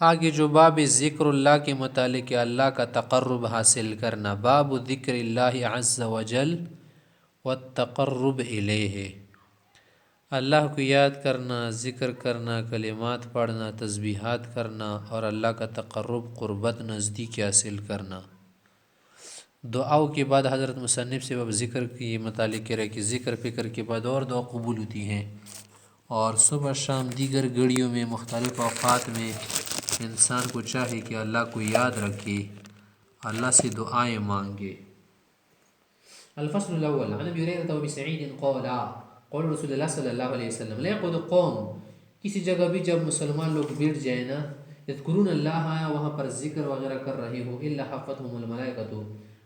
آگے جو باب ذکر اللہ کے متعلق ہے، اللہ کا تقرب حاصل کرنا، باب ذکر اللہ عز وجل والتقرب الیہ، اللہ کو یاد کرنا، ذکر کرنا، کلمات پڑھنا، تسبیحات کرنا اور اللہ کا تقرب قربت نزدیک حاصل کرنا۔ دعاؤں کے بعد حضرت مصنف سے اب ذکر کی متعلق کہہ رہے کہ ذکر فکر کے بعد اور دعا قبول ہوتی ہیں، اور صبح شام دیگر گھڑیوں میں مختلف اوقات میں انسان کو چاہے کہ اللہ کو یاد رکھے، اللہ سے دعائیں مانگے۔ الفصل الاول عن ابی ہریرہ وابی سعید قال قول رسول اللہ صلی اللہ علیہ وسلم لا يقعد قوم، کسی جگہ بھی جب مسلمان لوگ بیٹھ جائیں نا، یذکرون اللہ، وہاں پر ذکر وغیرہ کر رہے ہو، الا حفتهم الملائکۃ،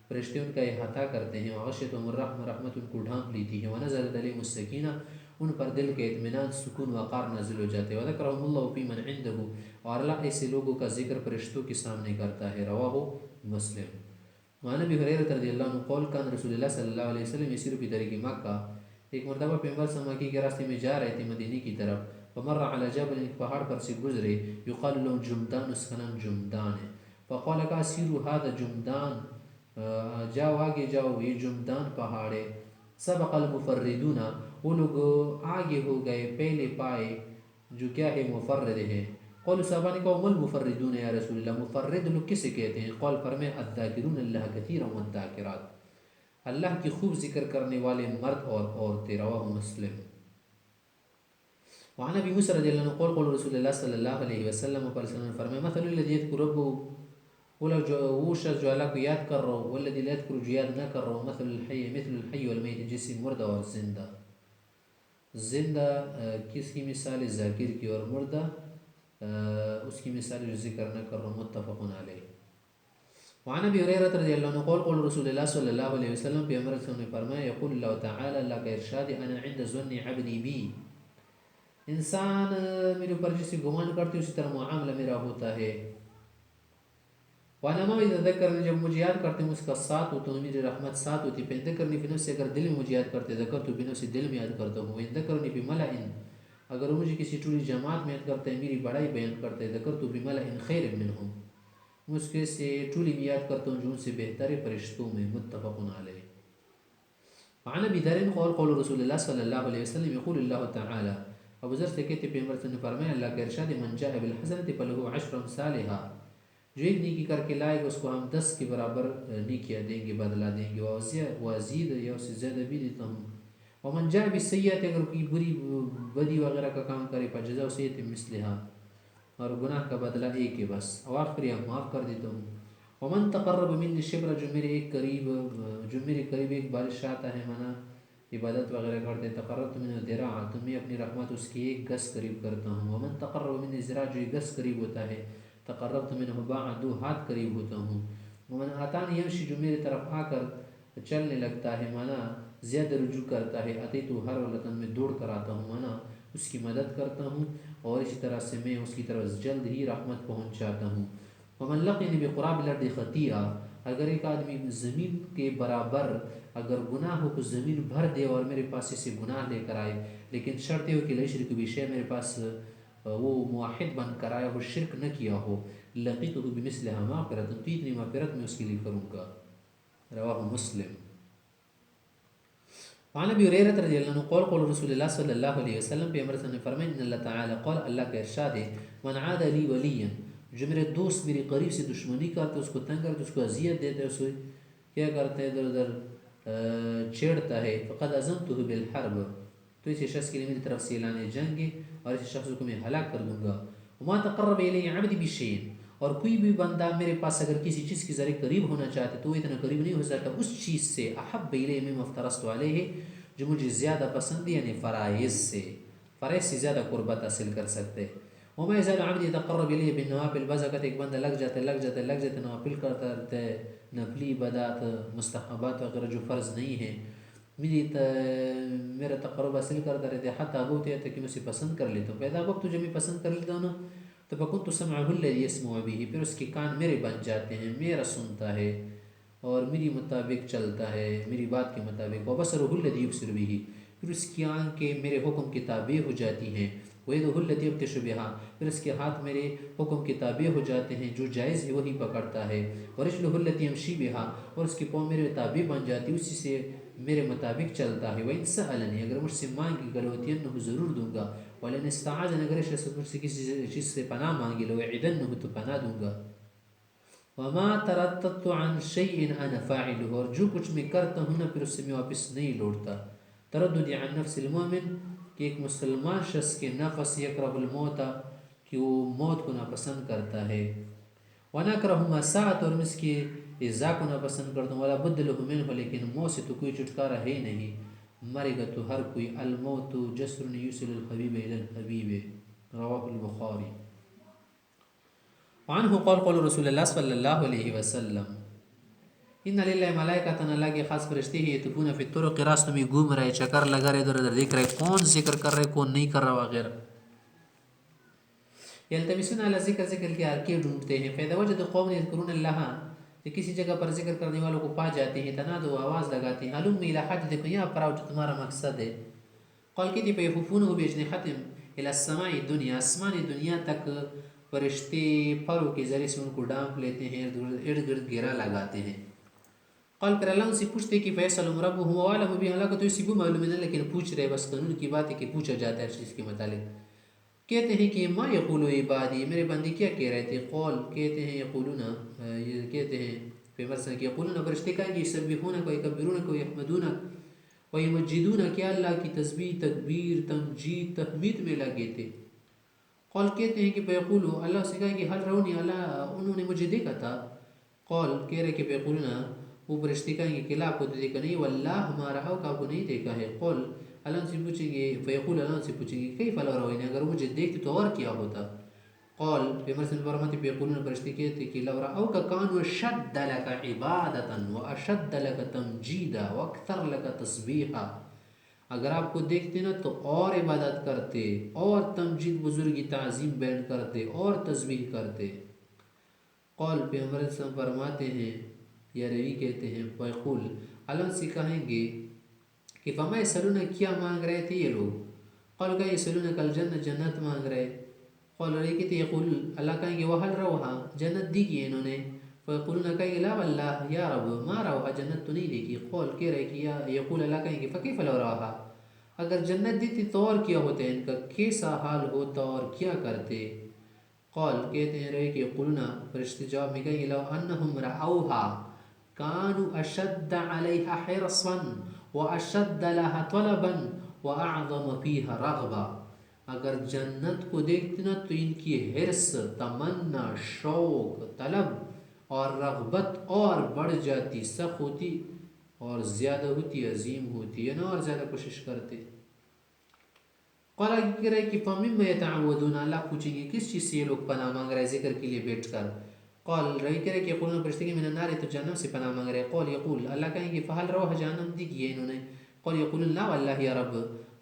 فرشتے ان کا احاطہ کرتے ہیں، وغشیتهم الرحمۃ، رحمت ان کو ڈھانپ لیتی ہے، ونزلت علیہم السکینہ، ان پر دل کے اطمینان، سکون، وقار نازل ہو جاتے ہیں، وذکرهم اللہ فی من عنده، اور اللہ ایسے لوگوں کا ذکر فرشتوں کے سامنے کرتا ہے، رواہ مسلم۔ وعن ابی ہریرہ رضی اللہ عنہ قال کان رسول اللہ صلی اللہ علیہ وسلم یسیر فی طریق مکہ، ایک مرتبہ پیغمبر صلی اللہ علیہ وسلم مکے کے راستے میں جا رہے تھے مدینے کی طرف، فمر علی جبل، ایک پہاڑ پر سے گزرے، یقال له جمدان، اس کا نام جمدان ہے، فقال کا سیروا هذا جمدان، جاؤ آگے جاؤ، یہ جمدان پہاڑ ہے، سبق المفردون، وہ لوگ آگے ہو گئے، پہلے پائے، جو کیا ہے مفرد ہے۔ قول صحابہ نے کہا مل مفردون یا رسول اللہ، مفرد لوگ کسے کہتے ہیں؟ قول فرمائے الذاکرون اللہ کثیرا والذاکرات، اللہ کی خوب ذکر کرنے والے مرد اور عورتیں، رواہ مسلم۔ وعن ابی موسیٰ رضی اللہ عنہ قول قول رسول اللہ صلی اللہ علیہ وسلم نے فرمایا مثل الذی یذکر ربہ، وہ شخص جو اللہ کو یاد کر رہا ہو، والذی لا یذکر، جو یاد نہ کر رہا ہو، مثل الحی والمیت، جیسے مردہ اور زندہ۔ زندہ کس کی مثال ہے؟ ذاکر کی، اور مردہ اس کی مثال جو ذکر نہ کر رہا ہو، متفق علیہ۔ وعن ابی ہریرہ رضی اللہ عنہ قول قول رسول اللہ صلی اللہ علیہ وسلم، پیغمبر صلی اللہ علیہ وسلم نے فرمایا یقول اللہ تعالی، اللہ کا ارشاد ہے، انا عند ظن عبدی بی، انسان میرے اوپر جیسے گمان کرتے اسی طرح معاملہ میرا ہوتا ہے، وَأَنَا مَا إِذَا ذَكَّرَنِي، جب مجھے یاد کرتے ہیں اس کا ساتھ ہوتا ہوں، میری رحمت ساتھ ہوتی ہے، فَإِن ذَكَّرَنِي فِي نَفْسِي، اگر دل میں مجھے یاد کرتے، ذَكَرْتُ بِنَفْسِي، دل میں یاد کرتا ہوں، وَإِن ذَكَّرَنِي فِي مَلَئٍ، اگر وہ مجھے کسی ٹولی جماعت میں یاد کرتے ہیں، میری بڑائی بیان کرتے، ذَكَرْتُ بِمَلَئٍ خَيْرٍ مِّنْهُمْ، میں اس کے سے ٹولی میں یاد کرتا ہوں جو ان سے بہتر ہے فرشتوں میں، متفق علیہ۔ وعن ابی ذر قول قول رسول اللہ صلی اللہ علیہ وسلم یقول اللہ تعالی، ابو ذر سے کہتے پیغمبر صلی اللہ علیہ وسلم نے فرمایا، اللہ کا ارشاد ہے، من جاء بالحسنۃ فلہ عشر امثالها، جو ایک نیکی کر کے لائے گا اس کو ہم 10 کے برابر نیکیاں دیں گے، بدلہ دیں گے، وازید، یا اس سے زیادہ بھی دیتا ہوں، ومن جاء بالسیئۃ، اگر کوئی بدی وغیرہ کا کام کرے، فجزاء سیئۃ مثلها، اور گناہ کا بدلہ ایک ہے بس، اور آخری معاف کر دیتا ہوں، ومن تقرب منی شبرا، جو میرے قریب ایک بارش آتا ہے، منا عبادت وغیرہ کرتے، تقربت منہ ذراعا، تو میں اپنی رحمت اس کی ایک گز قریب کرتا ہوں، ومن تقرب منی ذراع، جو ایک گز قریب ہوتا ہے، تقربت منہ باعا، 2 ہاتھ قریب ہوتا ہوں، ومن آتانی یمشی، جو میرے طرف آ کر چلنے لگتا ہے، مانا زیادہ رجوع کرتا ہے، اتیتو ہر ولتن، میں دوڑ کر آتا ہوں، مانا اس کی مدد کرتا ہوں، اور اسی طرح سے میں اس کی طرف جلد ہی رحمت پہنچاتا ہوں، ومن لقینی بقراب الارض خطیئہ، اگر ایک آدمی زمین کے برابر اگر گناہ ہو تو زمین بھر دے اور میرے پاس اسے گناہ لے کر آئے، لیکن شرط ہو کہ لا یشرک بی شیئا، میرے پاس وہ موحد بن کر آیا ہو، شرک نہ کیا ہو، لقیتہ بمثلھا مغفرۃ، تو اتنی مغفرت میں اس کے لیے کروں گا، رواہ مسلم۔ وعن ابی ہریرہ رضی اللہ عنہ قول قول رسول اللہ صلی اللہ علیہ وسلم، پیغمبر صلی اللہ علیہ وسلم نے فرمایا، ان اللہ تعالی قال، اللہ کا ارشاد ہے، من عاد لی ولیا، جو میرے دوست میرے قریب سے دشمنی کرتا ہے، اس کو تنگ کرتا ہے، اس کو اذیت دیتا ہے، اس کو کیا کرتا ہے، ادھر ادھر چھیڑتا ہے، فقد اذنتہ بالحرب، تو اسی شخص کے لیے میری طرف سے اعلان جنگ ہے، اور اسی شخص کو میں ہلاک کر دوں گا، وما تقرب الی عبدی بشیء، اور کوئی بھی بندہ میرے پاس اگر کسی چیز کے ذریعے قریب ہونا چاہتا ہے تو وہ اتنا قریب نہیں ہو سکتا اس چیز سے، احب الی مما افترضت علیہ، جو مجھے زیادہ پسند ہے، یعنی فرائض سے، فرائض سے زیادہ قربت حاصل کر سکتے۔ وما یزال عبدی یتقرب الی بالنوافل، بعض اوقات ایک بندہ لگ جاتا ہے نوافل کرتا رہتا ہے، نفلی عبادات، مستحبات وغیرہ جو فرض نہیں ہیں، میرا تقرب حاصل کرتا رہتا ہے، حتی ابوت ہے کہ میں اسے پسند کر لیتا ہوں، پیدا وقت جب میں پسند کر لیتا ہوں نا، تو فکنت سمعہ الذی یسمع بہ، پھر اس کے کان میرے بن جاتے ہیں، میرا سنتا ہے اور میری مطابق چلتا ہے، میری بات کے مطابق، وبصرہ الذی یبصر بہ، پھر اس کی آنکھیں میرے حکم کی تابع ہو جاتی ہیں، وَيَدُهُ الَّتِي يَبْطِشُ بِهَا، پھر اس کے ہاتھ میرے حکم کے تابع ہو جاتے ہیں، جو جائز ہے وہی پکڑتا ہے، وَرِجْلُهُ الَّتِي يَمْشِي بِهَا، اور اس کی پاؤں میرے تابع بن جاتی، اسی سے میرے مطابق چلتا ہے، وَإِنْ سَأَلَنِي، اگر مجھ سے مانگی لَأُوتِيَنَّهُ ضرور دوں گا، وَلَئِنِ اسْتَعَاذَنِ، اگر مجھ سے کسی چیز سے پناہ مانگی لَأُوعِيذَنَّهُ، تو پناہ دوں گا، وَمَا تَرَدَّدتُّ عَنْ شَيْءٍ أَنَا فَاعِلُهُ، اور جو کچھ میں کرتا ہوں نا پھر اس سے میں واپس نہیں لوٹتا. تردد عن نفس المؤمن، کہ ایک مسلمان شخص کے نفس یکرہ الموت، کہ وہ موت کو ناپسند کرتا ہے، وَنَكْرَهُ مَسَاءَتْ، اور میں اس کی اِزا کو ناپسند کرتا ہوں، وَلَا بُدَّ لَهُ مِنْهُ، لیکن موت سے تو کوئی چھٹکارا ہے نہیں، مرے گا تو ہر کوئی، الموت جسر یوصل الحبیب الی الحبیب، رواہ البخاری. وعنہ قال قول رسول اللہ صلی اللہ علیہ وسلم، ان للہ ملائکۃ، اللہ کے خاص فرشتے ہیں، یطوفون فی الطرق، راستوں میں گھوم رہے، چکر لگا رہے، ادھر ادھر دیکھ رہے کون ذکر کر رہے کون نہیں کر رہا وغیرہ. یلتمسون علی ذکر، ذکر کے حرکے ڈھونڈتے ہیں، فاذا وجدوا قوما یذکرون اللہ، کہ کسی جگہ پر ذکر کرنے والوں کو پا جاتے ہیں، تنادوا، آواز لگاتے ہیں، ہلم الی حاجتکم، یہاں پر آؤ جو تمہارا مقصد ہے. قال کہتی فیخفونه باجنحتهم الی السماء الدنیا، آسمان دنیا تک فرشتے پروں کے ذریعے سے ان کو ڈانپ لیتے ہیں، ارد گرد گھیرا لگاتے ہیں. قال پھر اللہ ان سے پوچھتے کہ فیصل ربهم وعلم به، اللہ کو تو اسی کو معلوم ہے، لیکن پوچھ رہے، بس قانون کی بات ہے کہ پوچھا جاتا ہے اس چیز کے متعلق. کہتے ہیں کہ ما یقول عبادی، میرے بندے کیا کہہ رہے تھے. قول کہتے ہیں یقولون، یہ کہتے ہیں پیغمبر صلی اللہ علیہ وسلم کہ یقولون، فرشتے کہیں گے یسبحونک ویکبرونک ویحمدونک ویمجدونک، کیا اللہ کی تسبیح، تکبیر، تمجید، تحمید میں لگے تھے. قول کہتے ہیں کہ فیقولو، اللہ سے کہا کہ حل رونی، اللہ انہوں نے مجھے دیکھا تھا. قول کہہ رہے کہ فیقولون، وہ فرشتے کہیں گے کہ لا، آپ کو تو دیکھا نہیں، واللہ ہمارا کا آپ کو نہیں دیکھا ہے. قول اللہ ان سے پوچھیں گے، فیقول اللہ ان سے پوچھیں گے کیف لو رأونی، اگر مجھے دیکھتے تو اور کیا ہوتا. قول پیغمبر صلی اللہ علیہ وسلم فیقولون، فرشتے کہتے کہ لو رأوک کانوا اشد لک عبادتا واشد لک تمجیدا واکثر لک تسبیحا، اگر آپ کو دیکھتے نا تو اور عبادت کرتے، اور تمجید، بزرگی، تعظیم بیان کرتے، اور تسبیح کرتے. قول پیغمبر صلی اللہ علیہ وسلم فرماتے ہیں یا روی کہتے ہیں، فیقول اللہ سے کہیں گے کہ فما یسألون، کیا مانگ رہے تھے یہ لوگ. قول کہ یسألون کل جنت، جنت مانگ رہے. قول رہے کہتے یقول اللہ کہیں گے وحل روحا، جنت دی کی انہوں نے. فیقولون کہیں گے لا واللہ یا رب ما روحا، جنت تو نہیں دیکھی. قول کہہ رہے کہ یقول اللہ کہیں گے فکیف لو روحا، اگر جنت دیتی تو اور کیا ہوتا ہے، ان کا کیسا حال ہوتا اور کیا کرتے. قول کہتے ہیں رہے کہ یقولون، فرشتے جواب میں کہیں گے لو انہم رأوہا کانوا اشد علیہا حرصا واشد لها طلبا واعظم فیہا رغبا، اگر جنت کو دیکھتے نا تو ان کی حرص، تمنا، شوق، طلب اور رغبت اور بڑھ جاتی، سخت ہوتی اور زیادہ ہوتی، عظیم ہوتی، یعنی اور زیادہ کوشش کرتے. قال کہہ رہے کہ فَمِمَّ يَتَعَوَّذُونَ، اللہ پوچھیں گے کس چیز سے یہ لوگ پناہ مانگ رہے ذکر کے لیے بیٹھ کر. قال رہی کہہ رہے کہ یقولون، فرشتے کہ من النار، تو جہنم سے پناہ مانگ رہے. قول یقول اللہ کہیں گے فہل روح، جہنم دیکھی ہے انہوں نے. قول یقولون لا واللہ یا رب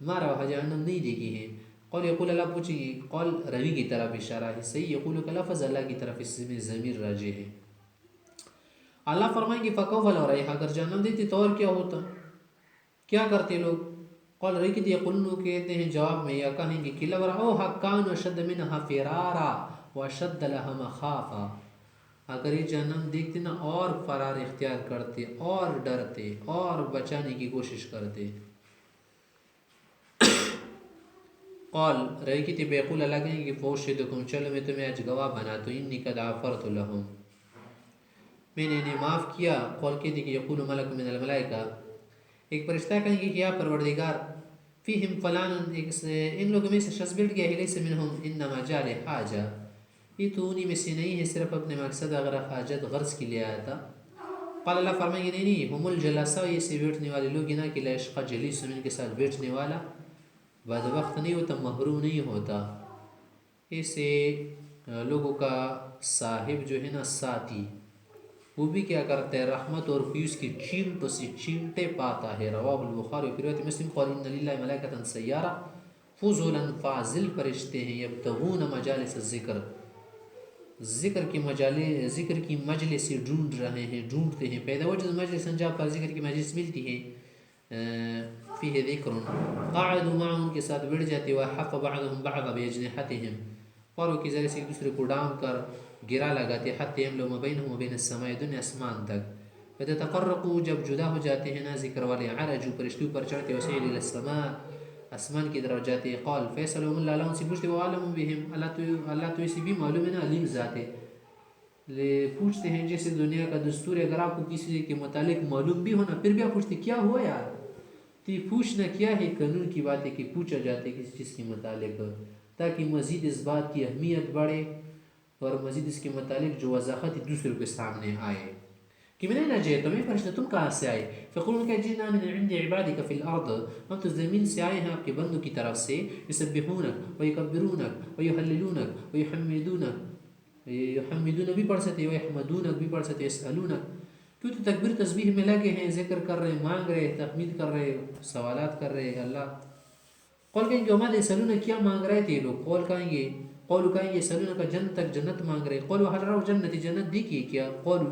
ما روح، جہنم نہیں دیکھی ہے. قول یقول اللہ پوچھیں گے، قول روی کی طرف اشارہ ہے، صحیح یقول کا لفظ اللہ کی طرف، اس میں ضمیر راجع ہے. اللہ فرمائیں گے فکوف لو رہے، اگر جہنم دیتی تو اور کیا ہوتا، کیا کرتے لوگ. قول رہی کہ یقولون، کہتے ہیں جواب میں یا کہیں گے کہ لو رأوہا کانوا اشد منہا فرارا واشد لها مخافا، اگر یہ جہنم دیکھتے نا اور فرار اختیار کرتے، اور ڈرتے، اور بچانے کی کوشش کرتے. قول رہی کہ بیقول اللہ کہیں کہ فوشدکم، چلو میں تمہیں آج گواہ بنا تو انی قد غفرت لہم، میں نے انہیں معاف کیا. قول کہتے کہ یقول ملک من الملائکہ، ایک فرشتہ کہیں گے کہ یا پروردگار، فیہم فلان، ان لوگوں میں سے شخص بیٹھ گیا ہے، لیس منہم انما جال حاجہ، یہ تو انہی میں سے نہیں ہے، صرف اپنے مقصد اگر حاجت غرض کے لیے آیا تھا. قال اللہ فرمائیں گے نہیں، ہم الجلساء، یہ سے بیٹھنے والے لوگ نا کہ لا یشقى جلیس، ان کے ساتھ بیٹھنے والا بدبخت نہیں ہوتا، محروم نہیں ہوتا. ایسے لوگوں کا صاحب جو ہے نا ساتھی، وہ بھی کیا کرتا ہے، رحمت اور فیوز کی چینٹوں سے چینٹے پاتا ہے. رواہ البخاری. و روایت مسلم قال ان للہ ملائکۃ سیارہ فضلا، فاضل فرشتے ہیں، یبتغون مجالس الذکر، ذکر کی مجلس سے ڈھونڈ رہے ہیں، ڈھونڈتے ہیں. پیدا وجد مجلس، جہاں پر ذکر کی مجلس ملتی ہے، فیہ ذکر قعدوا معهم ان کے ساتھ بیٹھ جاتے وحف بعضهم بعضا باجنحتهم پروں کی ذریعے سے ایک دوسرے کو ڈام کر گرا لگاتے حتی یملؤ ما بینهم وبین السماء دنیا اسمان تک فتتقرقوا جب جدا ہو جاتے ہیں نا ذکر والے عرجوا فرشتوں پر چڑھتے وسعیدوا الى السماء اسمان کی طرف جاتے قال فیصلهم اللہ ان سے پوچھتے وعلم بهم اللہ تو اسی بھی معلوم ہے نا علیم ذات ہے پوچھتے ہیں جیسے دنیا کا دستور ہے اگر آپ کو کسی کے متعلق معلوم بھی ہونا پھر بھی آپ پوچھتے کیا ہوا یار تو یہ پوچھنا کیا ہے قانون کی بات ہے کہ پوچھا جاتا ہے کسی چیز کے متعلق تاکہ مزید اس بات کی اہمیت بڑھے اور مزید اس کے متعلق جو وضاحت دوسروں کے سامنے آئے کہ من أين جئتم فرشتہ تم کہاں سے آئے فقولون کہ جئنا من عند عبادك في الارض ہم تو زمین سے آئے ہیں آپ کے بندوں کی طرف سے یسبحونک ویکبرونک ویحللونک ویحمدونک یحمدون بھی پڑھ سکتے ویحمدونک بھی پڑھ سکتے یسألونک کیوں تو تکبیر تسبیح میں لگے ہیں ذکر کر رہے مانگ رہے تحمید کر رہے سوالات کر رہے اللہ قول کہیں گے ہمارے یسألونک کیا مانگ رہے تھے لوگ قول کہیں گے یسألونک جنت تک جنت مانگ رہے قول وحل رہو جنت جنت دیکھیے کیا قول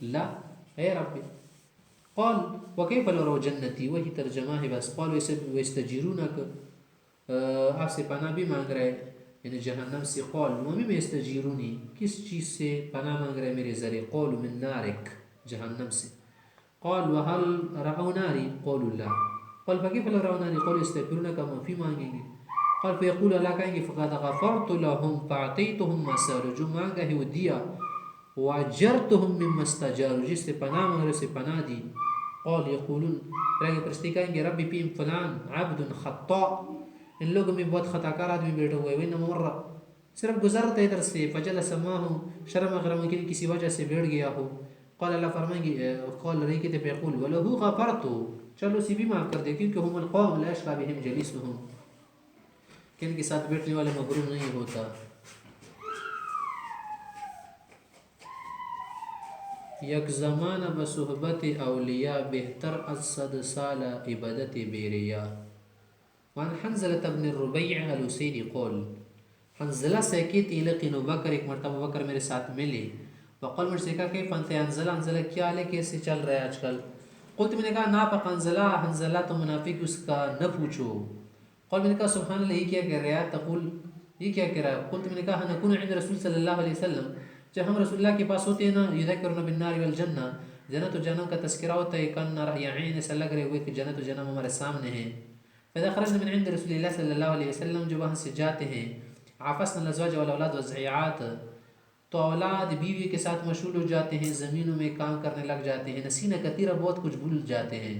لا اے رب قال وکیف لو رو جنتی وہی ترجمہ ہے بس قال ویستجیرونک آپ سے پناہ بھی مانگ رہے یعنی جہنم سے قول ومی میں استجیرونی کس چیز سے پناہ مانگ رہے میرے ذریعے قول من نارک جہنم سے قال وحل رعو ناری قول اللہ قال فکیف لو رعو ناری قول استغفرونک معافی مانگیں گے قال فیقول اللہ کہیں گے فقد غفرت لهم فاعطیتهم ما سألوا جو مانگا ہے وہ دیا واجرتهم مما استجاروا جس سے پناہ مانگ رہے سے پناہ دی قال یقولون رہے پرستی کہیں گے ربی پیم فلان عبد خطاء ان لوگوں میں بہت خطا کار آدمی بیٹھے ہوئے وہ مر صرف گزرتا ادھر سے فجلس معه شرم غرم ممکن کسی وجہ سے بیٹھ گیا ہو قال اللہ فرمائیں گے قال رہی کہ فیقول وله غفرت چلو اسی بھی معاف کر دے کیونکہ هم القوم لا يشقى بهم جليسهم کہ ان کے ساتھ بیٹھنے والے مغرور نہیں ہوتا یک زمان بصحبت اولیاء بہتر از 100 سال عبادت بیریا وعن حنزلة بن الربيع الاسیدی قول حنزلہ سے کہتی لقین بکر ایک مرتبہ بکر میرے ساتھ ملے وقال مجھ سے کہا کہ فانت حنزلہ کیا لے کیسے چل رہا ہے آج کل قلت میں نے کہا نافق حنزلہ تو منافق اس کا نہ پوچھو قال میں نے کہا سبحان اللہ یہ کیا کہہ رہا ہے تقول یہ کیا کہہ رہا ہے قلت میں نے کہا نکون عند رسول صلی اللہ علیہ وسلم جب ہم رسول اللہ کے پاس ہوتے ہیں نا یذکرنا بالنار والجنہ جنت و جہنم کا تذکرہ ہوتا ہے کان رأی عین ایسا لگ رہے ہوئے کہ جنت و جہنم ہمارے سامنے ہیں فاذا خرجنا من عند رسول اللہ صلی اللہ علیہ وسلم جو وہاں سے جاتے ہیں عافسنا الازواج والاولاد والزعیعات تو اولاد بیوی کے ساتھ مشغول ہو جاتے ہیں زمینوں میں کام کرنے لگ جاتے ہیں نسینا کثیرہ بہت کچھ بھول جاتے ہیں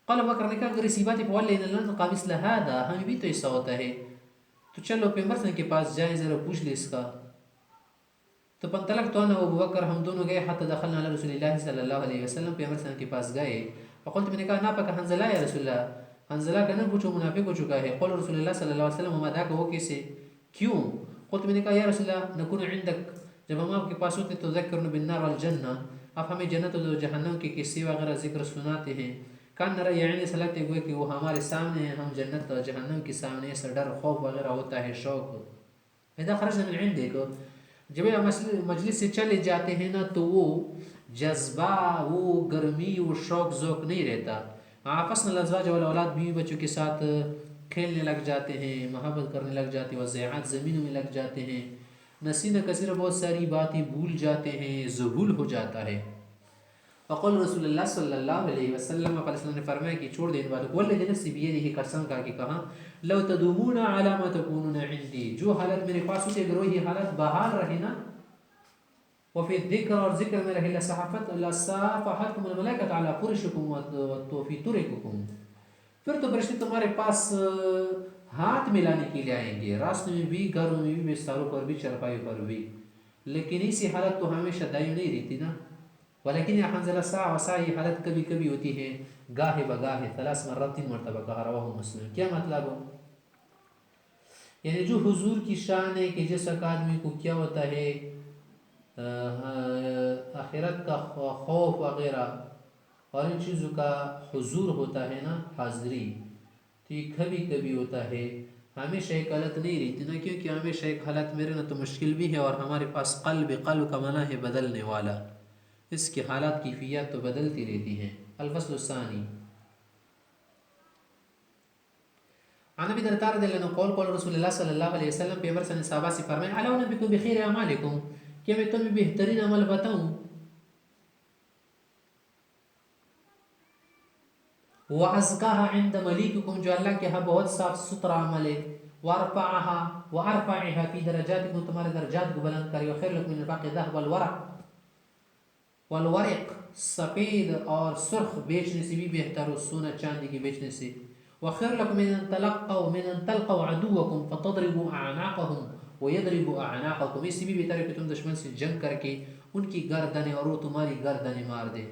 قال بکر نے کہا اگر اسی بات پر واللہ ان لن قامس لهذا ہمیں بھی تو ایسا ہوتا ہے تو چلو پیغمبر کے پاس جائیں ذرا پوچھ لے اس کا تو پنطلق تو انا ابو بکر ہم دونوں گئے حتی دخلنا علی رسول اللہ صلی اللہ علیہ وسلم پیغمبر کے پاس گئے وقلت میں نے کہا ناپک حنزلہ یا رسول اللہ حنزلہ کا نہ پوچھو منافق ہو چکا ہے قول رسول اللہ صلی اللہ علیہ وسلم وما ذاک وہ کیسے کیوں قلت میں نے کہا یا رسول اللہ نکون عندک جب ہم آپ کے پاس ہوتے تو ذکرنا بالنار والجنہ آپ ہمیں جنت و جہنم کے قصے وغیرہ ذکر سناتے ہیں کان نرى یعنی سلگتے ہوئے کہ وہ ہمارے سامنے ہیں ہم جنت اور جہنم کے سامنے ایسا ڈر خوف وغیرہ ہوتا ہے شوق اذا خرجنا من عندك جب مجلس سے چلے جاتے ہیں نا تو وہ جذبہ وہ گرمی وہ شوق ذوق نہیں رہتا آپس میں الازواج والاولاد بیوی بچوں کے ساتھ کھیلنے لگ جاتے ہیں محبت کرنے لگ جاتے ہیں وضیعات زمینوں میں لگ جاتے ہیں نسینہ کثیر بہت ساری باتیں بھول جاتے ہیں ذہول ہو جاتا ہے وقال رسول اللہ صلی اللہ علیہ وسلم نے فرمایا کہ چھوڑ دیں بات والذی نفسی بیدہ قسم کا کہ کہا لو تدومون علی ما تکونون عندی جو حالت میرے پاس ہوتے اگر وہی حالت بحال رہے نا وفی الذکر اور ذکر میں رہے لصافحتکم الملائکۃ علی فرشکم وفی طرقکم پھر تو فرشتے تمہارے پاس ہاتھ ملانے کے لیے آئیں گے راستے میں بھی گھروں میں بھی بستروں پر بھی چرپائی پر بھی لیکن اسی حالت تو ہمیشہ دائم نہیں رہتی نا ولیکن یہ حنزلہ ساعة وساعة یہ حالت کبھی کبھی ہوتی ہے گاہے بگاہے 3 مرات 3 مرتبہ کہا رواہ مسلم کیا مطلب ہو یعنی جو حضور کی شان ہے کہ جس ایک آدمی کو کیا ہوتا ہے آخرت کا خوف وغیرہ اور ان چیزوں کا حضور ہوتا ہے نا حاضری تو یہ کبھی کبھی ہوتا ہے ہمیشہ ایک حالت نہیں رہتی نا کیونکہ ہمیشہ ایک حالت میرے نا تو مشکل بھی ہے اور ہمارے پاس قلب کا معنی ہے بدلنے والا اس کی حالات کیفیات تو بدلتی رہتی ہیں الفصل الثانی عن ابی درداء رضی اللہ عنہ قول رسول اللہ صلی اللہ علیہ وسلم، پیغمبر صلی اللہ علیہ وسلم صحابہ سے فرمایا الا انبئکم بخیر اعمالکم، کہ میں تمہیں بہترین عمل بتاؤں، وازکاها عند ملیککم، جو اللہ کے ہاں بہت صاف ستھرا عمل ہے، وارفعها فی درجاتکم، تمہارے درجات کو بلند کرے، وخیر لکم من الفقر الذهب والورق، سفید اور سرخ بیچنے سے بھی بہتر ہو سونا چاندی کے بیچنے سے، وخیر لکم من ان تلقوا عدوکم فتضربوا اعناقهم ويضربوا اعناقکم، اس سے بھی بہتر ہے کہ تم دشمن سے جنگ کر کے ان کی گردنیں اور وہ تمہاری گردنیں مار دے۔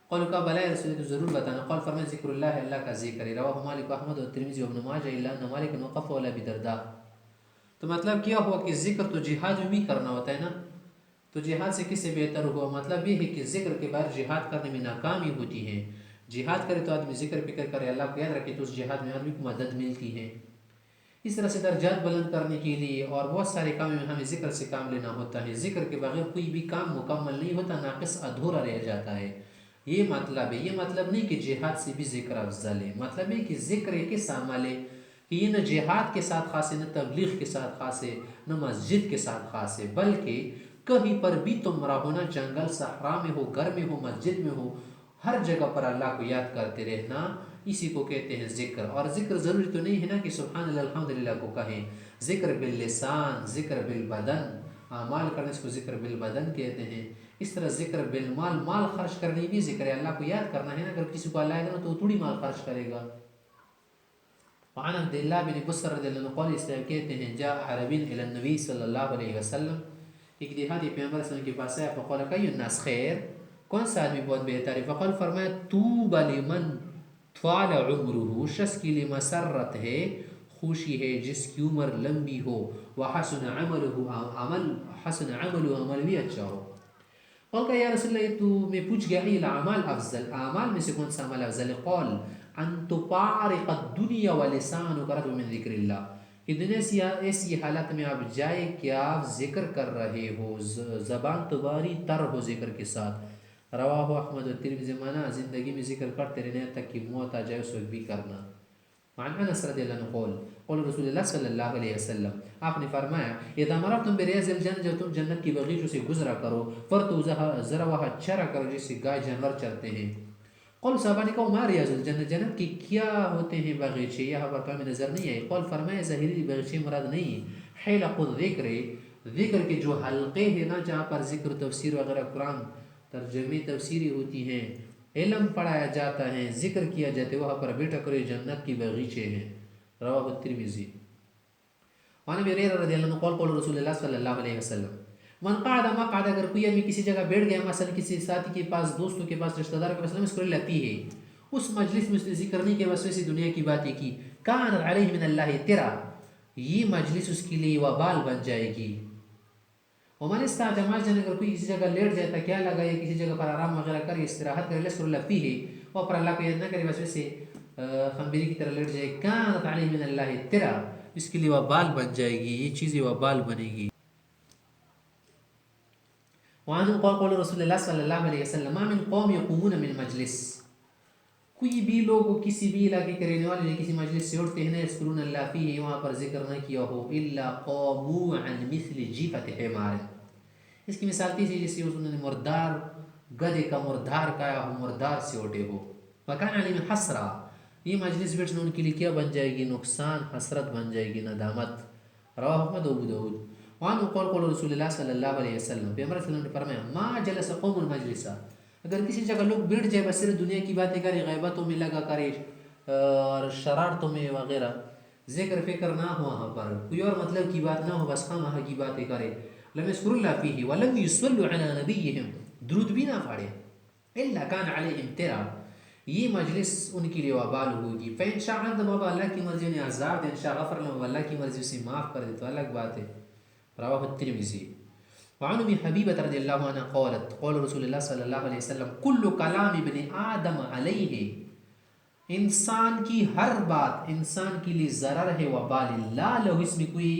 قول کا بلا رسول تو ضرور بتانا۔ قول فرمائے ذکر اللہ، اللہ کا ذکر ہے، رواہ مالک احمد و ترمذی و ابن ماجہ الا ان مالک وقف ولا بدرداء۔ تو مطلب کیا ہوا کہ ذکر تو جہاد میں بھی کرنا ہوتا ہے نا، تو جہاد سے کس سے بہتر ہوا؟ مطلب یہ ہے کہ ذکر کے بعد جہاد کرنے میں ناکامی ہوتی ہے، جہاد کرے تو آدمی ذکر فکر کرے، اللہ کو یاد رکھے تو اس جہاد میں آدمی کو مدد ملتی ہے۔ اس طرح سے درجات بلند کرنے کے لیے اور بہت سارے کام میں ہمیں ذکر سے کام لینا ہوتا ہے، ذکر کے بغیر کوئی بھی کام مکمل نہیں ہوتا، ناقص ادھورا رہ جاتا ہے۔ یہ مطلب ہے، یہ مطلب نہیں کہ جہاد سے بھی ذکر افضل ہے، مطلب ہے کہ ذکر ایک ایسا عمل ہے کہ یہ نہ جہاد کے ساتھ خاص ہے، نہ تبلیغ کے ساتھ خاص ہے، نہ مسجد کے ساتھ خاص ہے، بلکہ کہیں پر بھی تم رہو، نہ جنگل صحرا میں ہو، گھر میں ہو، مسجد میں ہو، ہر جگہ پر اللہ کو یاد کرتے رہنا، اسی کو کہتے ہیں ذکر۔ اور ذکر ضروری تو نہیں ہے نا کہ سبحان اللہ الحمدللہ کو کہیں، ذکر باللسان، ذکر بالبدن، اعمال کرنے کو ذکر بالبدن کہتے ہیں۔ اس طرح ذکر بالمال، مال خرچ کرنے بھی ذکر ہے، اللہ کو یاد کرنا ہے نا، اگر کسی کو اللہ یاد کرنا تو وہ تھوڑی مال خرچ کرے گا۔ وعن عبد اللہ بن بصر رضی اللہ عنہ قال، اس طرح کہتے ہیں جاء عربی الی النبی صلی اللہ علیہ وسلم، ایک دیہاتی پیغمبر صلی اللہ علیہ وسلم کے پاس آیا، فقال کئی الناس خیر، کون سا آدمی بہت بہتر ہے؟ فقال فرمایا طوبی لمن طال عمرہ، شخص کے لیے مسرت ہے، خوشی ہے جس کی عمر لمبی ہو، وحسن عملہ، حسن عملہ، عمل بھی اچھا ہو۔ قال کہ یا رسول اللہ، تو میں پوچھ گیا ای الاعمال افضل، اعمال میں سے کون سا عمل افضل ہے؟ قال ان تفارق الدنیا ولسانک رطب من ذکر اللہ، کہ دنیا سے ایسی حالت میں آپ جائے کہ آپ ذکر کر رہے ہو، زبان تمہاری تر ہو ذکر کے ساتھ۔ رواہ احمد و ترمذی، مانا زندگی میں ذکر کرتے رہنے تک کہ موت آ جائے اس وقت بھی کرنا۔ عن انس رضی اللہ عنہ قول قول رسول اللہ صلی اللہ علیہ وسلم، آپ نے فرمایا اذا مررتم بریاض الجنہ، جب تم جنت کی بغیچوں سے گزرا کرو، فرتو ذروھا، چرا کرو جس سے گائے جانور چرتے ہیں۔ قول صحابہ نے کہا ما ریاض الجنہ، جنت کی کیا ہوتے ہیں باغیچے؟ یہاں پر تو ہمیں نظر نہیں آئی۔ قول فرمایا ظاہری باغیچے مراد نہیں، حلق الذکر، ذکر کے جو حلقے ہیں نا، جہاں پر ذکر تفسیر وغیرہ قرآن ترجمے تفسیری ہوتی ہیں، علم پڑھایا جاتا ہے، ذکر کیا جاتا ہے، وہاں پر بیٹھا کرو، جنت کی باغیچے ہیں۔ رواہ الترمذی۔ وعن ابی ہریرہ رضی اللہ عنہ قال قال رسول اللہ صلی اللہ علیہ وسلم من قعد مقعد، اگر کوئی آدمی کسی جگہ بیٹھ گیا، مثلا کسی ساتھی کے پاس، دوستوں کے پاس، رشتہ دار کے پاس، اس کو لتی ہے، اس مجلس میں اس نے ذکر نہیں کیا، بس ویسی دنیا کی باتیں کی، کان علیہ من اللہ ترا، یہ مجلس اس کے لیے وبال بن جائے گی۔ ومن استعجم، اگر کوئی کسی جگہ لیٹ جاتا، کیا لگا یہ کسی جگہ پر آرام وغیرہ کرے، استراحت کرے، لسکر اللہ فیہ، وہ پر اللہ کو یاد نہ کرے، بس ویسے خمبری کی طرح لیٹ جائے، کانت علیہ من اللہ ترا، اس کے لیے وبال بن جائے گی، یہ چیزیں وبال بنے گی۔ وعنہ قال قول رسول اللہ صلی اللہ علیہ وسلم ما من قوم یقومون من مجلس، کوئی بھی لوگ کسی بھی علاقے کے رہنے والے کسی مجلس سے اٹھتے ہیں، یذکرون اللہ فیہ، وہاں پر ذکر نہ کیا ہو، الا قاموا عن مثل جیفۃ حمار، اس کی مثال تھی جیسے اس نے مردار گدھے کا مردار کھایا ہو، مردار سے اٹھے ہو۔ وکان علی میں حسرا، یہ مجلس بیٹھنا ان کے لیے کیا بن جائے گی؟ نقصان، حسرت بن جائے گی، ندامت۔ رواہ احمد و ابو داؤد۔ وعنہ قول قول رسول اللہ صلی اللہ علیہ وسلم، پیغمبر صلی اللہ علیہ وسلم نے فرمایا ما جلس قوم المجلس، اگر کسی جگہ لوگ بیٹھ جائے، بس صرف دنیا کی باتیں کرے، غیبتوں میں لگا کرے اور شرارتوں میں وغیرہ، ذکر فکر نہ ہو، وہاں پر کوئی اور مطلب کی بات نہ ہو، بس خواہ کی باتیں کرے، لم یذکروا اللہ فیہ ولم یصلوا علی نبیہم، درود بھی نہ پڑھے، الا کان علیہم ترا، یہ مجلس ان کے لیے وبال ہوگی۔ فإن شاء عذبهم، اللہ کی مرضی انہیں عذاب دے، ان شاء غفر لهم، اللہ کی مرضی اسے معاف کر دے تو الگ بات ہے۔ رواہ الترمذی۔ وعن ام حبیبۃ رضی اللہ عنہ قالت قال رسول اللہ صلی اللہ علیہ وسلم کل کلام ابن آدم علیہ، انسان کی ہر بات انسان کے لیے ضرر ہے، وبال لا لہ، اس میں کوئی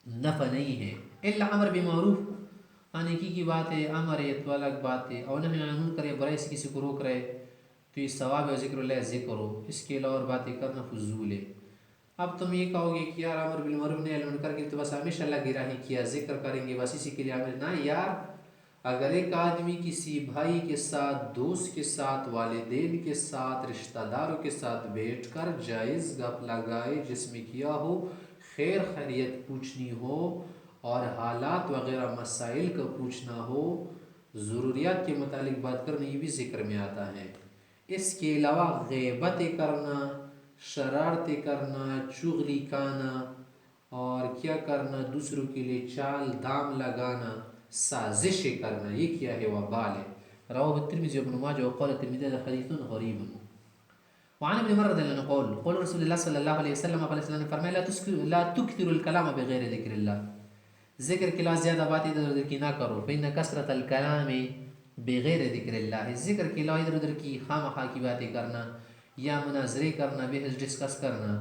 نفع نہیں ہے، الا امر بمعروف، نیکی کی بات ہے، امر ہے تو الگ بات ہے، اور نہی عن منکر، برائی سے کسی کو روک رہے تو یہ ثواب ہے، ذکر اللہ ذکر ہو، اس کے علاوہ اور باتیں کرنا فضول ہے۔ اب تم یہ کہو گے کہ یار امر بالمعروف نہی عن المنکر کے تو بس ہمیشہ لگے رہیں کیا ذکر کریں گے بس اسی کے لیے عمل نہ یار. اگر ایک آدمی کسی بھائی کے ساتھ، دوست کے ساتھ، والدین کے ساتھ، رشتہ داروں کے ساتھ بیٹھ کر جائز گپ لگائے جس میں کیا ہو خیر خیریت پوچھنی ہو اور حالات وغیرہ مسائل کا پوچھنا ہو، ضروریات کے متعلق بات کرنا، یہ بھی ذکر میں آتا ہے. اس کے علاوہ غیبتیں کرنا، شرارتیں کرنا، چغلی کھانا اور کیا کرنا، دوسروں کے لیے چال دام لگانا، سازشیں کرنا، یہ کیا ہے وبال ہے. رواه الترمذي وابن ماجه وقال الترمذي هذا حديث غريب. وعن ابن عمر رضي الله عنه قال قال رسول الله صلی اللہ علیہ وسلم نے فرمایا لا تكثروا الكلام بغیر ذکر اللہ، ذکر کے علاوہ زیادہ بات ادھر ادھر کی نہ کرو. فإن كثرة الكلام بغیر ذکر اللہ، ذکر کے علاوہ ادھر ادھر کی خواہ مخواہ کی باتیں کرنا یا مناظرے کرنا، بحث ڈسکس کرنا،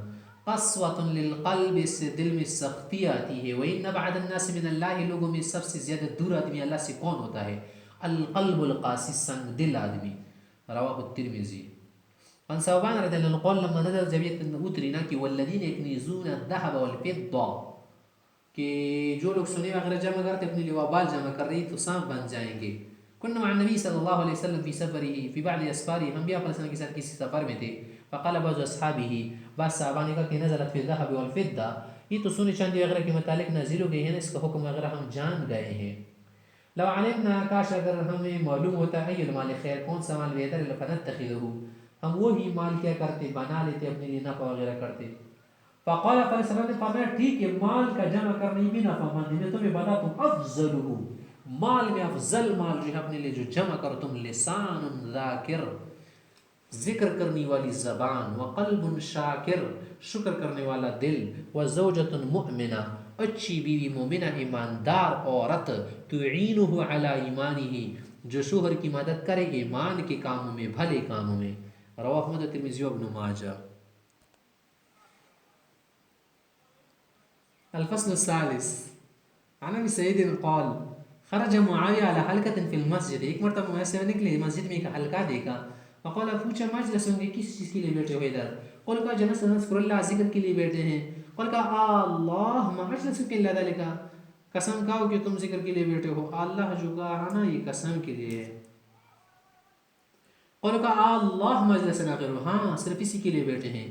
قسوة للقلب، سے دل میں سختی آتی ہے. وإن بعد الناس من اللہ، لوگوں میں سب سے زیادہ دور آدمی اللہ سے کون ہوتا ہے؟ القلب القاسی، سنگ دل آدمی. رواہ الترمذی. عن ثوبان رضی اللہ عنہ قال لما نزل، جب یہ اتری نا کہ والذین یکنزون الذهب والفضة، کہ جو لوگ سونے وغیرہ جمع کرتے اپنے لیے وبال جمع کر رہی تو سانپ بن جائیں گے. كنا مع النبي صلی اللہ علیہ وسلم في سفره في بعض اسفاره، ہم بھی آپ علیہ السلام کے ساتھ کسی سفر میں تھے. فقال بعض اصحابه، بعض صحابہ نے کہا کہ نزلت في الذهب والفضة، یہ تو سونے چاندی وغیرہ کے متعلق نازل ہو گئی ہے نا، اس کا حکم وغیرہ ہم جان گئے ہیں. لو علمنا، کاش اگر ہمیں معلوم ہوتا ہے المال خیر، کون سا مال بہتر ہے، فنتخذه، ہم وہی مال کیا کرتے، بنا لیتے، اپنے لیے نفع وغیرہ کرتے. فقال علیہ السلام نے فرمایا ٹھیک ہے، مال کا جمع کرنے بھی نفع مند ہے، میں تمہیں بتاتا ہوں افضلہ، مال میں افضل مال جو ہے اپنے لیے جو جمع کرو تم، لسان ذاکر، ذکر کرنے والی زبان، وقلب شاکر، شکر کرنے والا دل، وزوجۃ مؤمنہ، اچھی بیوی مومنہ ایماندار عورت، تعینہ علی ایمانہ، جو شوہر کی مدد کرے ایمان کے کاموں میں، بھلے کاموں میں. رواہ احمد الترمذی وابن ماجہ. الفصل الثالث. عن ابی سعید قال خرج معاویہ علی حلقۃ فی المسجد، ایک مرتبہ معاویہ سے نکلے، مسجد میں ایک حلقہ دیکھا. فقال، پوچھا مجلس، ہوں گے کس چیز کے لیے بیٹھے ہوئے ادھر؟ قل کا جنس نذکر اللہ، ذکر کے لیے بیٹھے ہیں. قل کا اللہ مجلسک الا ذلک، قسم کھاؤ کہ تم ذکر کے لیے بیٹھے ہو، اللہ جو کہا نا یہ قسم کے لیے ہے. قل کا اللہ مجلسنا غیر، ہاں صرف اسی کے لیے بیٹھے ہیں.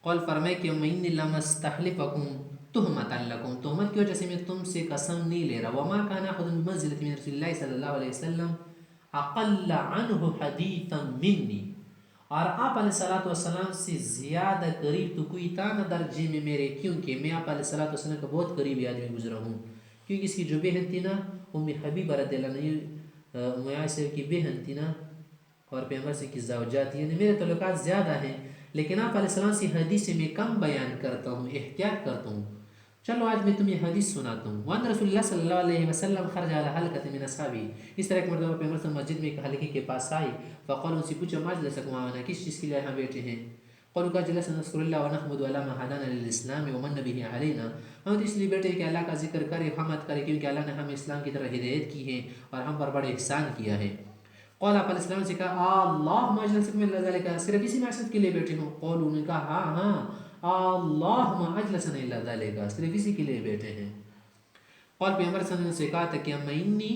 قل فرمائے کہ من لم استحلفکم تہمتا لکم، تہمت کی وجہ سے میں تم سے قسم نہیں لے رہا. وما کان احد بمنزلۃ من رسول اللہ صلی اللہ علیہ وسلم اقل عنہ حدیثا منی، اور آپ علیہ الصلوۃ والسلام سے زیادہ قریب تو کوئی تھا نہ درجے میں میرے، کیونکہ میں آپ علیہ الصلوۃ والسلام کا بہت قریبی آدمی گزرا ہوں. کیونکہ اس کی جو بہن تھی نا ام حبیبہ رضی اللہ عنہ، ام عائشہ کی بہن تھی نا، اور پیغمبر سے کی زوجات، یعنی میرے تعلقات زیادہ ہیں، لیکن آپ علیہ السلام سے حدیث میں کم بیان کرتا ہوں، احتیاط کرتا ہوں. چلو آج میں تمہیں حدیث سناتا ہوں. وان رسول اللہ صلی اللہ علیہ وسلم خرج علی حلقۃ من اصحابہ، اس طرح ایک مرتبہ پیغمبر صلی مسجد میں ایک حلقے کے پاس آئے. فقال، ان سے پوچھا مجلسکم معنا، کس چیز کے لیے یہاں بیٹھے ہیں؟ قالوا کا جلسنا نذکر اللہ ونحمد علی ما هدانا للاسلام ومن به علینا، ہم تو اس لیے بیٹھے کہ اللہ کا ذکر کرے، حمد کرے، کیونکہ اللہ نے ہمیں اسلام کی طرف ہدایت کی ہے اور ہم پر بڑے احسان کیا ہے. قال آپ علیہ السلام سے کہا اللہ مجلسکم الا ذلک، صرف اسی مقصد کے لیے بیٹھے ہوں؟ قالوا، نے کہا ہاں ہاں، اللہ ما اجلسنا الا ذلک، صرف اسی کے لیے بیٹھے ہیں. قال پیغمبر صلی اللہ علیہ وسلم سے کہا تھا کہ اما انی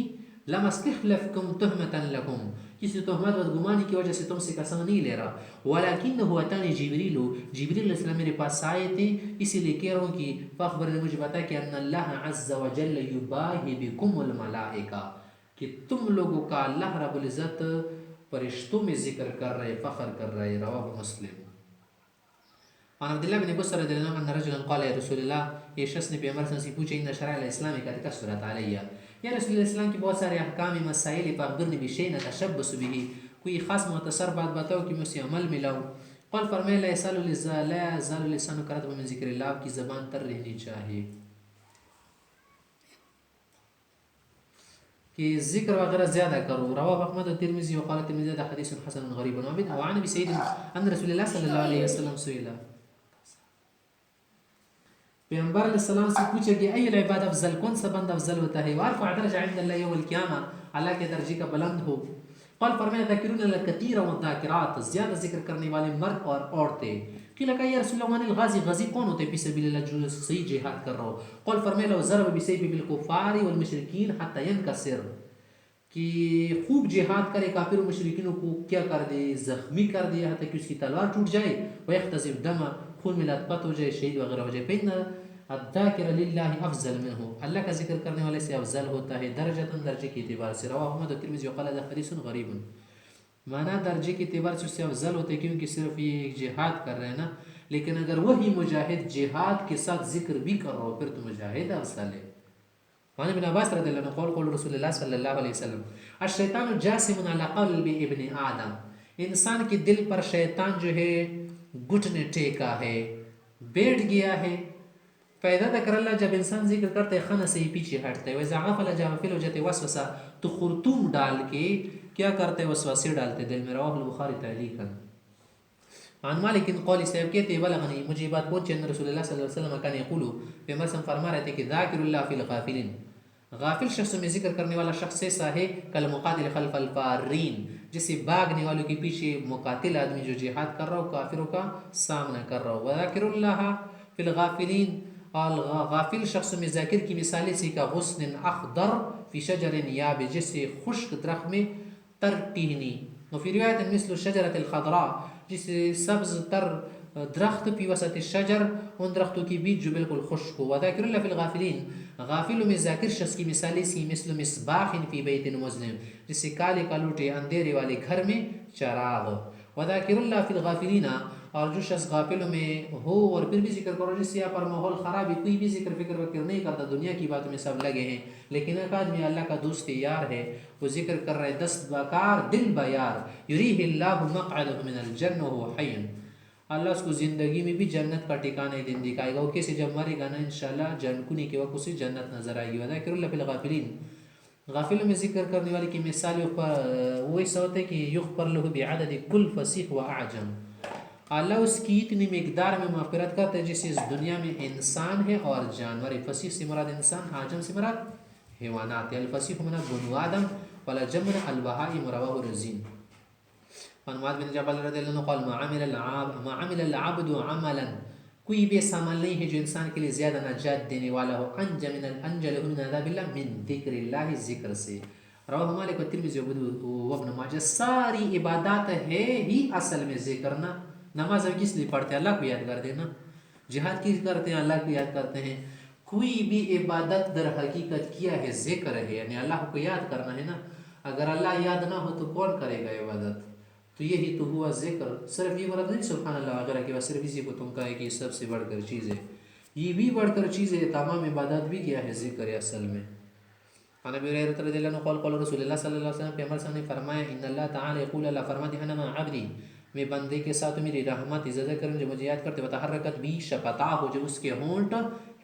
لم استخلفکم تہمتا لکم، کسی تہمت بدگمانی کی وجہ سے تم سے قسم نہیں لے رہا. ولکنہ اتانی جبریل، جبریل علیہ السلام میرے پاس آئے تھے، اسی لیے کہہ رہا ہوں کہ فاخبر نے مجھے بتایا کہ ان اللہ عز وجل یباہی بکم الملائکہ، کہ تم لوگوں کا اللہ رب العزت فرشتوں میں ذکر کر رہے، فخر کر رہے. رواہ مسلم. عن عبداللہ بن بصر رضی اللہ عنہ ان رجلا قال یا رسول اللہ، یہ شخص نے پیغمبر صلی اللہ علیہ وسلم سے پوچھا ان شرائع الاسلام قد کثرت علیہ، یا رسول اللہ اسلام کی بہت سارے احکام مسائل، فاخبرنی بشیء اتشبث به، کوئی خاص مختصر بات بتاؤ کہ میں اسے عمل میں لاؤں. قال فرمایا لا یزال لسانک رطبا من ذکر اللہ، آپ کی زبان تر رہنی چاہیے کہ ذکر وغیرہ زیادہ کرو. رواہ احمد الترمذی وقال الترمذی هذا حدیث حسن غریب. وعن ابی سعید ان رسول اللہ صلی اللہ علیہ وسلم سئل، پیغمبر علیہ السلام سے پوچھا کہ ای العباد افضل، کون سا بند افضل ہوتا ہے؟ وارفع درجہ عند اللہ یوم القیامہ، اللہ کے درجے کا بلند ہو. قال فرمایا ذاکرون الکثیر والذاکرات، زیادہ ذکر کرنے والے مرد اور عورتیں. قیل کہا یا رسول اللہ من الغازی، غازی کون ہوتے فی سبیل اللہ جو صحیح جہاد کر رہا ہو؟ قال فرمائے لو ضرب بسیفہ بالکفار والمشرکین حتی ینکسر، کہ خوب جہاد کرے کافر و مشرکینوں کو کیا کر دے، زخمی کر دے حتیٰ کہ اس کی تلوار ٹوٹ جائے، ویختزف دم، خون میں لت پت ہو جائے، شہید وغیرہ ہو جائے. فإن الذاکر للہ افضل منہ، اللہ کا ذکر کرنے والے سے افضل ہوتا ہے درجۃ، درجے کے اعتبار سے. رواہ احمد و ترمذی وقال هذا حدیث غریب، معنی درجے کے اعتبار سے اس سے افضل ہوتا ہے کیونکہ صرف یہ جہاد کر رہے ہیں نا. لیکن اگر وہی مجاہد جہاد کے ساتھ ذکر بھی کر رہا ہو پھر تو مجاہد افضل ہے. وعن ابن عباس رضی اللہ عنہ قول قول رسول اللہ صلی اللہ علیہ وسلم الشیطان جاسم علی قلب ابن آدم، انسان کے دل پر شیطان جو ہے گھٹنے ٹیکا ہے، بیٹھ گیا ہے. فائدہ ذکر اللہ، جب انسان ذکر کرتا ہے خانہ سے ہی پیچھے ہٹتا ہے. وَإِذَا غَفَلَ جَاءَ فِي الْوَجْهِ وَسْوَسَ، تو خرطوم ڈال کے کیا کرتے ہیں، وسوسے ڈالتے دل میں. رواہ البخاری تعلیقا. عن مالک قول صاحب کہتے بلغنی، مجھے بات پہنچی ان رسول اللہ صلی اللہ علیہ وسلم کان یقول، پیغمبر صلی اللہ علیہ وسلم فرما رہے تھے کہ ذاکر اللہ فی الغافلین، غافل شخص میں ذکر کرنے والا شخص ایسا ہے کالمقاتل خلف الفارین، جسے بھاگنے والوں کے پیچھے مقاتل آدمی جو جہاد کر رہا ہو، کافروں کا سامنا کر رہا ہو. وذاکر اللہ فی الغافلین، اور غافل شخص میں ذاکر کی مثال اسی کا غصن اخضر فی شجر یابس، جسے خشک درخت میں تر ٹہنی. وفی روایت مثل شجرۃ الخضراء، جسے سبز تر درخت فی وسط الشجر، ان درختوں کی بیچ جو بالکل خشک ہو. وذاکر اللہ فی الغافلین، غافلوں میں ذاکر شخص کی مثال اسی مثل مصباح فی بیت مظلم، جسے کالے کالوٹے اندھیرے والے گھر میں چراغ. وذاکر اللہ فی الغافلین، اور جو شخص غافلوں میں ہو اور پھر بھی ذکر کرو، جس سے یہاں پر ماحول خراب ہے، کوئی بھی ذکر فکر نہیں کرتا، دنیا کی باتوں میں سب لگے ہیں، لیکن ایک آدمی اللہ کا دوست یار ہے، وہ ذکر کر رہے دست بکار دل بیار. یریہ اللہ مقعدہ من الجنہ وهو حی، اللہ اس کو زندگی میں بھی جنت کا ٹھکانہ دن دکھائے گا. وہ کیسے جب مرے گا نا انشاءاللہ جنکنے کے وقت اسے جنت نظر آئے گی. وذاکر اللہ فی الغافلین، غافلوں میں ذکر کرنے والے کی مثال وہ ایسا ہوتا ہے کہ یغفر له بعدد کل فصیح و اعجم، اللہ اس کی اتنی مقدار میں مغفرت کرتا ہے جسے اس دنیا میں انسان ہے اور جانور. فصیح سے مراد انسان، اعجم سے مراد حیوانات. الفصیح من بنو آدم والاعجم من البہائم. رواه الرزین. عن معاذ بن جبل رضی اللہ عنہ قال ما عمل العبد عملا، کوئی بھی ایسا عمل نہیں ہے جو انسان کے لیے زیادہ نجات دینے والا ہو، انجل من عذاب اللہ من ذکر اللہ، ذکر سے. رواہ مالک و ترمذی و ابن ماجہ. ساری عبادات ہے ہی اصل میں ذکر نا. نماز ہم کس لیے پڑھتے ہیں؟ اللہ کو یاد کرتے ہیں نا. جہاد کی کرتے ہیں؟ اللہ کو یاد کرتے ہیں. کوئی بھی عبادت در حقیقت کیا ہے ذکر ہے، یعنی اللہ کو یاد کرنا ہے نا. اگر اللہ یاد نہ ہو تو کون کرے گا عبادت؟ تو یہی تو ہوا ذکر. صرف یہ مراد نہیں سبحان اللہ وغیرہ کے بعد صرف اسی کو تم کہے کہ سب سے بڑھ کر چیز ہے، یہ بھی بڑھ کر چیز ہے. تمام عبادت بھی کیا ہے؟ ذکر ہے اصل میں. عن ابی ہریرہ رضی اللہ عنہ قال قال رسول اللہ صلی اللہ علیہ وسلم، پیغمبر صلی اللہ علیہ وسلم نے فرمایا ان اللہ تعالی یقول، اللہ فرماتے ہیں انا مع عبدی، میں بندے کے ساتھ میری رحمت اجازت کریں جو مجھے یاد کرتے، وتحرکت بھی شفتاہ ہو، جو اس کے ہونٹ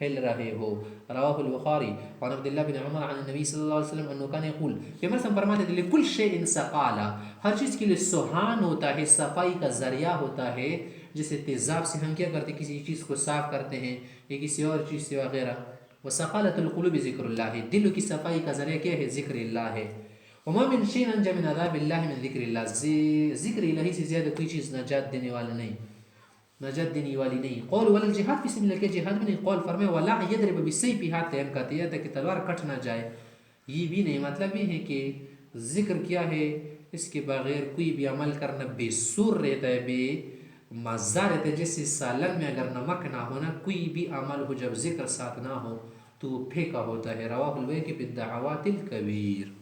ہل رہے ہو. رواہ البخاری. وعن عبداللہ بن عمر عن النبی صلی اللہ علیہ وسلم انه کان یقول، پیغمبر صلی اللہ علیہ وسلم فرماتے ہیں لکل شیء سقالا، ہر چیز کے لیے سہان ہوتا ہے، صفائی کا ذریعہ ہوتا ہے. جیسے تیزاب سے ہم کیا کرتے ہیں، کسی چیز کو صاف کرتے ہیں یا کسی اور چیز سے وغیرہ. وسقالۃ القلوب ذکر اللہ، دل کی صفائی کا ذریعہ کیا ہے؟ ذکر اللہ ہے. وما من شيء انجى من عذاب الله من ذکر اللہ، ذکر الہی سے زیادہ کوئی چیز نجات دینے والا نہیں، نجات دینے والی نہیں. قول ولا الجہاد فی سبیل اللہ، کہ جہاد بھی نہیں. قول فرمائے ولا یضرب بالسیف حتى ينقطع، تاکہ تلوار کٹ نہ جائے. یہ بھی نہیں، مطلب یہ ہے کہ ذکر کیا ہے، اس کے بغیر کوئی بھی عمل کرنا بے سور رہتا ہے، بے مزہ رہتا ہے. جیسے سالن میں اگر نمک نہ ہونا، کوئی بھی عمل ہو جب ذکر ساتھ نہ ہو تو وہ پھیکا ہوتا ہے. رواہ البیہقی فی الدعوات الکبیر.